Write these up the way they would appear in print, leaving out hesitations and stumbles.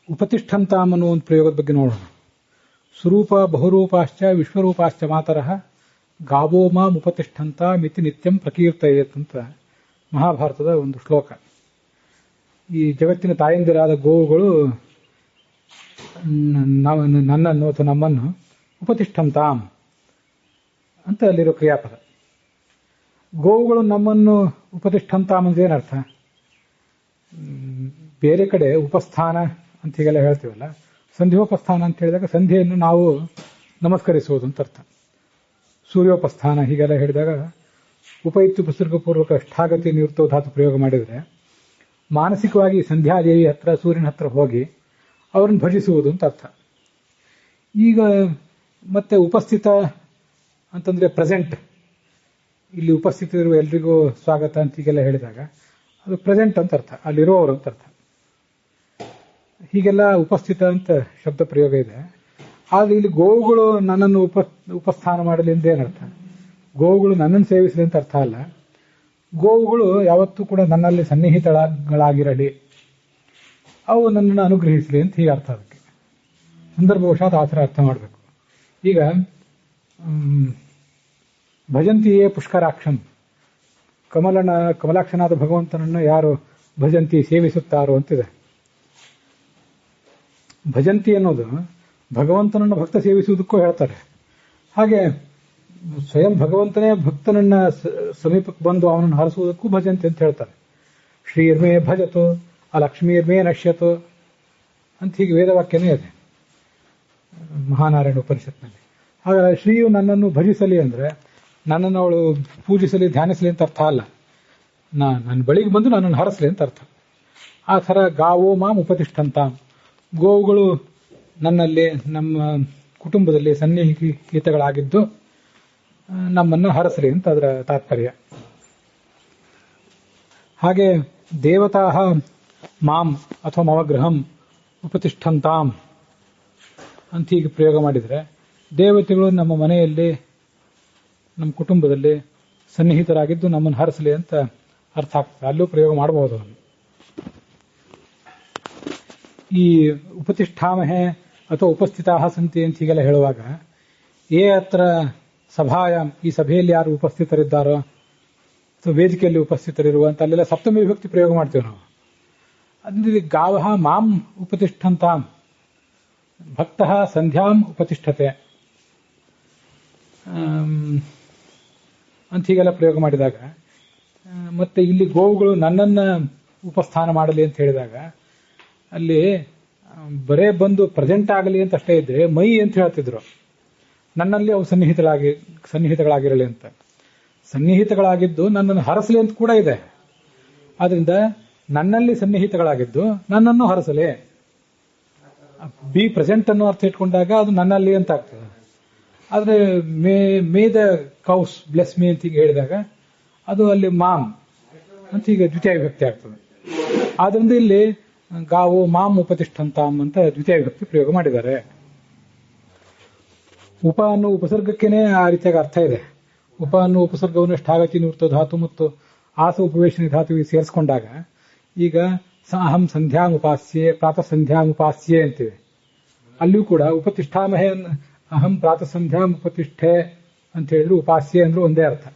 ಉಪತಿಷ್ಠಂತಾಂ ಅನ್ನೋ ಒಂದು ಪ್ರಯೋಗದ ಬಗ್ಗೆ ನೋಡೋಣ. ಸ್ವರೂಪ ಬಹುರೂಪಾಶ್ಚ ವಿಶ್ವರೂಪಾಶ್ಚ ಮಾತರಃ ಗಾವೋ ಮಾಂ ಉಪತಿಷ್ಠಂತ ಮಿತಿ ನಿತ್ಯಂ ಪ್ರಕೀರ್ತಯೇತ್ ಅಂತ ಮಹಾಭಾರತದ ಒಂದು ಶ್ಲೋಕ. ಈ ಜಗತ್ತಿನ ತಾಯಂದಿರಾದ ಗೋವುಗಳು ನನ್ನನ್ನು ಅಥವಾ ನಮ್ಮನ್ನು ಉಪತಿಷ್ಠಂತಾಂ ಅಂತ ಅಲ್ಲಿರೋ ಕ್ರಿಯಾಪದ. ಗೋವುಗಳು ನಮ್ಮನ್ನು ಉಪತಿಷ್ಠಂತಾಂ ಅಂದ್ರೆ ಏನರ್ಥ? ಬೇರೆ ಕಡೆ ಉಪಸ್ಥಾನ ಅಂತ ಹೀಗೆಲ್ಲ ಹೇಳ್ತೀವಲ್ಲ, ಸಂಧ್ಯೋಪಸ್ಥಾನ ಅಂತ ಹೇಳಿದಾಗ ಸಂಧ್ಯೆಯನ್ನು ನಾವು ನಮಸ್ಕರಿಸುವುದು ಅಂತ ಅರ್ಥ. ಸೂರ್ಯೋಪಸ್ಥಾನ ಹೀಗೆಲ್ಲ ಹೇಳಿದಾಗ ಉಪಯುಕ್ತಪೂರ್ವಕ ಷ್ಠಾಗತಿ ನಿವೃತ್ತೋ ಧಾತು ಪ್ರಯೋಗ ಮಾಡಿದರೆ ಮಾನಸಿಕವಾಗಿ ಸಂಧ್ಯಾದೇವಿ ಹತ್ರ ಸೂರ್ಯನ ಹತ್ರ ಹೋಗಿ ಅವರನ್ನು ಭಜಿಸುವುದು ಅಂತ ಅರ್ಥ. ಈಗ ಮತ್ತೆ ಉಪಸ್ಥಿತ ಅಂತಂದ್ರೆ ಪ್ರೆಸೆಂಟ್, ಇಲ್ಲಿ ಉಪಸ್ಥಿತರಿರುವ ಎಲ್ರಿಗೂ ಸ್ವಾಗತ ಅಂತ ಹೀಗೆಲ್ಲ ಹೇಳಿದಾಗ ಅದು ಪ್ರೆಸೆಂಟ್ ಅಂತ ಅರ್ಥ, ಅಲ್ಲಿರುವವರು ಅಂತ ಅರ್ಥ. ಹೀಗೆಲ್ಲ ಉಪಸ್ಥಿತ ಅಂತ ಶಬ್ದ ಪ್ರಯೋಗ ಇದೆ. ಆದ್ರೆ ಇಲ್ಲಿ ಗೋವುಗಳು ನನ್ನನ್ನು ಉಪಸ್ಥಾನ ಮಾಡಲಿ ಅಂತ ಏನರ್ಥ? ಗೋವುಗಳು ನನ್ನನ್ನು ಸೇವಿಸಲಿ ಅಂತ ಅರ್ಥ ಅಲ್ಲ. ಗೋವುಗಳು ಯಾವತ್ತೂ ಕೂಡ ನನ್ನಲ್ಲಿ ಸನ್ನಿಹಿತಗಳಾಗಿರಲಿ, ಅವು ನನ್ನನ್ನು ಅನುಗ್ರಹಿಸಲಿ ಅಂತ ಹೀಗೆ ಅರ್ಥ. ಅದಕ್ಕೆ ಸಂದರ್ಭವಶಾತ್ ಆ ಥರ ಅರ್ಥ ಮಾಡಬೇಕು. ಈಗ ಭಜಂತಿಯೇ ಪುಷ್ಕರಾಕ್ಷಂ, ಕಮಲಾಕ್ಷನಾದ ಭಗವಂತನನ್ನು ಯಾರು ಭಜಂತಿ ಸೇವಿಸುತ್ತಾರೋ ಅಂತಿದೆ. ಭಜಂತಿ ಅನ್ನೋದು ಭಗವಂತನನ್ನು ಭಕ್ತ ಸೇವಿಸುವುದಕ್ಕೂ ಹೇಳ್ತಾರೆ. ಹಾಗೆ ಸ್ವಯಂ ಭಗವಂತನೇ ಭಕ್ತನನ್ನ ಸಮೀಪಕ್ಕೆ ಬಂದು ಅವನನ್ನು ಹರಿಸುವುದಕ್ಕೂ ಭಜಂತಿ ಅಂತ ಹೇಳ್ತಾರೆ. ಶ್ರೀರ್ಮೇ ಭಜತು ಅಲಕ್ಷ್ಮೀರ್ಮೇ ನಶ್ಯತು ಅಂತ ಹೀಗೆ ವೇದವಾಕ್ಯನೇ ಇದೆ ಮಹಾನಾರಾಯಣ ಉಪನಿಷತ್ನಲ್ಲಿ. ಹಾಗಾದ್ರೆ ಶ್ರೀಯು ನನ್ನನ್ನು ಭಜಿಸಲಿ ಅಂದ್ರೆ ನನ್ನನ್ನು ಅವಳು ಪೂಜಿಸಲಿ ಧ್ಯಾನಿಸಲಿ ಅಂತ ಅರ್ಥ ಅಲ್ಲ, ನನ್ನ ಬಳಿಗೆ ಬಂದು ನನ್ನನ್ನು ಹರಸಲಿ ಅಂತ ಅರ್ಥ. ಆ ಥರ ಗಾವೋ ಮಾಂ ಉಪತಿಷ್ಠಂತಾಂ, ಗೋವುಗಳು ನನ್ನಲ್ಲಿ ನಮ್ಮ ಕುಟುಂಬದಲ್ಲಿ ಸನ್ನಿಹಿತಗಳಾಗಿದ್ದು ನಮ್ಮನ್ನು ಹರಸಲಿ ಅಂತ ಅದರ ತಾತ್ಪರ್ಯ. ಹಾಗೆ ದೇವತಾ ಮಾಂ ಅಥವಾ ಮವಗ್ರಹಂ ಉಪತಿಷ್ಠಂತಾಂ ಅಂತ ಹೀಗೆ ಪ್ರಯೋಗ ಮಾಡಿದರೆ ದೇವತೆಗಳು ನಮ್ಮ ಮನೆಯಲ್ಲಿ ನಮ್ಮ ಕುಟುಂಬದಲ್ಲಿ ಸನ್ನಿಹಿತರಾಗಿದ್ದು ನಮ್ಮನ್ನು ಹರಸಲಿ ಅಂತ ಅರ್ಥ ಆಗ್ತದೆ. ಅಲ್ಲೂ ಪ್ರಯೋಗ ಮಾಡಬಹುದು. ಈ ಉಪತಿಷ್ಠಾಮಹೆ ಅಥವಾ ಉಪಸ್ಥಿತಾ ಸಂತಿ ಅಂತ ಹೀಗೆಲ್ಲ ಹೇಳುವಾಗ ಅತ್ರ ಸಭಾಯಾಮ್, ಈ ಸಭೆಯಲ್ಲಿ ಯಾರು ಉಪಸ್ಥಿತರಿದ್ದಾರೋ ಅಥವಾ ವೇದಿಕೆಯಲ್ಲಿ ಉಪಸ್ಥಿತರಿರುವಂತ ಅಲ್ಲೆಲ್ಲ ಸಪ್ತಮಿ ವಿಭಕ್ತಿ ಪ್ರಯೋಗ ಮಾಡ್ತೇವೆ ನಾವು. ಅಂದ್ರೆ ಗಾವಃ ಮಾಂ ಉಪತಿಷ್ಠಂತಾಂ ಭಕ್ತಃ ಸಂಧ್ಯಾಂ ಉಪತಿಷ್ಠತೆ ಅಂತ ಹೀಗೆಲ್ಲ ಪ್ರಯೋಗ ಮಾಡಿದಾಗ, ಮತ್ತೆ ಇಲ್ಲಿ ಗೋವುಗಳು ನನ್ನನ್ನ ಉಪಸ್ಥಾನ ಮಾಡಲಿ ಅಂತ ಹೇಳಿದಾಗ ಅಲ್ಲಿ ಬರೇ ಬಂದು ಪ್ರೆಸೆಂಟ್ ಆಗಲಿ ಅಂತ ಅಷ್ಟೇ ಇದ್ರೆ ಮೈ ಅಂತ ಹೇಳ್ತಿದ್ರು. ನನ್ನಲ್ಲಿ ಅವು ಸನ್ನಿಹಿತಗಳಾಗಿರಲಿ ಅಂತ. ಸನ್ನಿಹಿತಗಳಾಗಿದ್ದು ನನ್ನನ್ನು ಹರಸಲಿ ಅಂತ ಕೂಡ ಇದೆ. ಆದ್ರಿಂದ ನನ್ನಲ್ಲಿ ಸನ್ನಿಹಿತಗಳಾಗಿದ್ದು ನನ್ನನ್ನು ಹರಸಲಿ. ಬಿ ಪ್ರೆಸೆಂಟ್ ಅನ್ನೋ ಅರ್ಥ ಇಟ್ಕೊಂಡಾಗ ಅದು ನನ್ನಲ್ಲಿ ಅಂತ ಆಗ್ತದೆ. ಆದ್ರೆ ಮೇ ದ ಕೌಸ್ ಬ್ಲೆಸ್ ಮೀ ಅಂತ ಹೀಗೆ ಹೇಳಿದಾಗ ಅದು ಅಲ್ಲಿ ಮಾಮ್ ಅಂತ ಈಗ ದ್ವಿತೀಯ ವಿಭಕ್ತಿ ಆಗ್ತದೆ. ಆದ್ರಿಂದ ಇಲ್ಲಿ ಗಾವು ಮಾಂ ಉಪತಿಷ್ಠಂತಾಂ ಅಂತ ದ್ವಿತೀಯ ವಿಭಕ್ತಿ ಪ್ರಯೋಗ ಮಾಡಿದ್ದಾರೆ. ಉಪ ಅನ್ನೋ ಉಪಸರ್ಗಕ್ಕೇನೆ ಆ ರೀತಿಯಾಗಿ ಅರ್ಥ ಇದೆ. ಉಪ ಅನ್ನೋ ಉಪಸರ್ಗವನ್ನು ಷ್ಠಾಗತಿ ನಿವೃತ್ತ ಧಾತು ಮತ್ತು ಆಸ ಉಪವೇಶನಿ ಧಾತುವಿಗೆ ಸೇರಿಸಿಕೊಂಡಾಗ ಈಗ ಅಹಂ ಸಂಧ್ಯಾಂ ಉಪಾಸ್ಯೆ ಪ್ರಾತಃ ಸಂಧ್ಯಾಂ ಉಪಾಸ್ಯೆ ಅಂತಿವೆ. ಅಲ್ಲಿಯೂ ಕೂಡ ಉಪತಿಷ್ಠಾಮಹೆ ಅಹಂ ಪ್ರಾತಃ ಸಂಧ್ಯಾಂ ಉಪತಿಷ್ಠೆ ಅಂತ ಹೇಳಿದ್ರು ಉಪಾಸ್ಯೆ ಅಂದ್ರೆ ಒಂದೇ ಅರ್ಥ.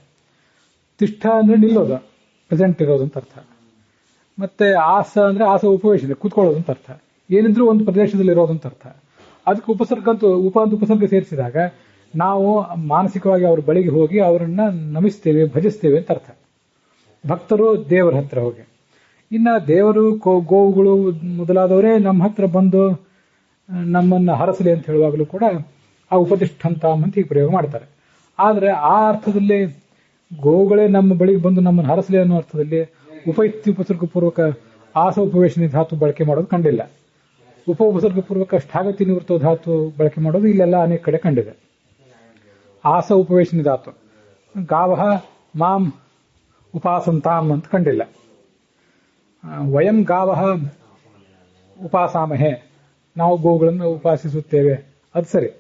ತಿಷ್ಠ ಅಂದ್ರೆ ನಿಲ್ಲೋದು, ಪ್ರೆಸೆಂಟ್ ಇರೋದು ಅಂತ ಅರ್ಥ. ಮತ್ತೆ ಆಸ ಅಂದ್ರೆ ಆಸ ಉಪವೇಶನೆ ಕೂತ್ಕೊಳ್ಳೋದು ಅಂತ ಅರ್ಥ. ಏನಿದ್ರು ಒಂದು ಪ್ರದೇಶದಲ್ಲಿ ಇರೋದು ಅಂತ ಅರ್ಥ. ಅದಕ್ಕೆ ಉಪಸರ್ಗಂತೂ ಉಪ ಅಂತ ಉಪಸರ್ಗ ಸೇರಿಸಿದಾಗ ನಾವು ಮಾನಸಿಕವಾಗಿ ಅವ್ರ ಬಳಿಗೆ ಹೋಗಿ ಅವರನ್ನ ನಮಿಸ್ತೇವೆ, ಭಜಿಸ್ತೇವೆ ಅಂತ ಅರ್ಥ. ಭಕ್ತರು ದೇವರ ಹತ್ರ ಹೋಗಿ, ಇನ್ನ ದೇವರು ಗೋವುಗಳು ಮೊದಲಾದವರೇ ನಮ್ಮ ಹತ್ರ ಬಂದು ನಮ್ಮನ್ನ ಹರಸಲಿ ಅಂತ ಹೇಳುವಾಗಲೂ ಕೂಡ ಆ ಉಪತಿಷ್ಠಂತಾಂ ಅಂತ ಹೀಗೆ ಪ್ರಯೋಗ ಮಾಡ್ತಾರೆ. ಆದ್ರೆ ಆ ಅರ್ಥದಲ್ಲಿ ಗೋವುಗಳೇ ನಮ್ಮ ಬಳಿಗೆ ಬಂದು ನಮ್ಮನ್ನು ಹರಸಲಿ ಅನ್ನೋ ಅರ್ಥದಲ್ಲಿ ಉಪಸರ್ಗ ಪೂರ್ವಕ ಆಸ ಉಪವೇಶನಿ ಧಾತು ಬಳಕೆ ಮಾಡೋದು ಕಂಡಿಲ್ಲ. ಉಪಸರ್ಗ ಪೂರ್ವಕ ಷ್ಠಾಗತಿ ನಿವೃತ್ತ ಧಾತು ಬಳಕೆ ಮಾಡೋದು ಇಲ್ಲೆಲ್ಲ ಅನೇಕ ಕಡೆ ಕಂಡಿದೆ. ಆಸ ಉಪವೇಶನಿ ಧಾತು ಗಾವಃ ಮಾಂ ಉಪಾಸಂತಾಂ ಅಂತ ಕಂಡಿಲ್ಲ. ವಯಂ ಗಾವಃ ಉಪಾಸಾಮಹೆ, ನಾವು ಗೋವುಗಳನ್ನು ಉಪಾಸಿಸುತ್ತೇವೆ, ಅದು ಸರಿ.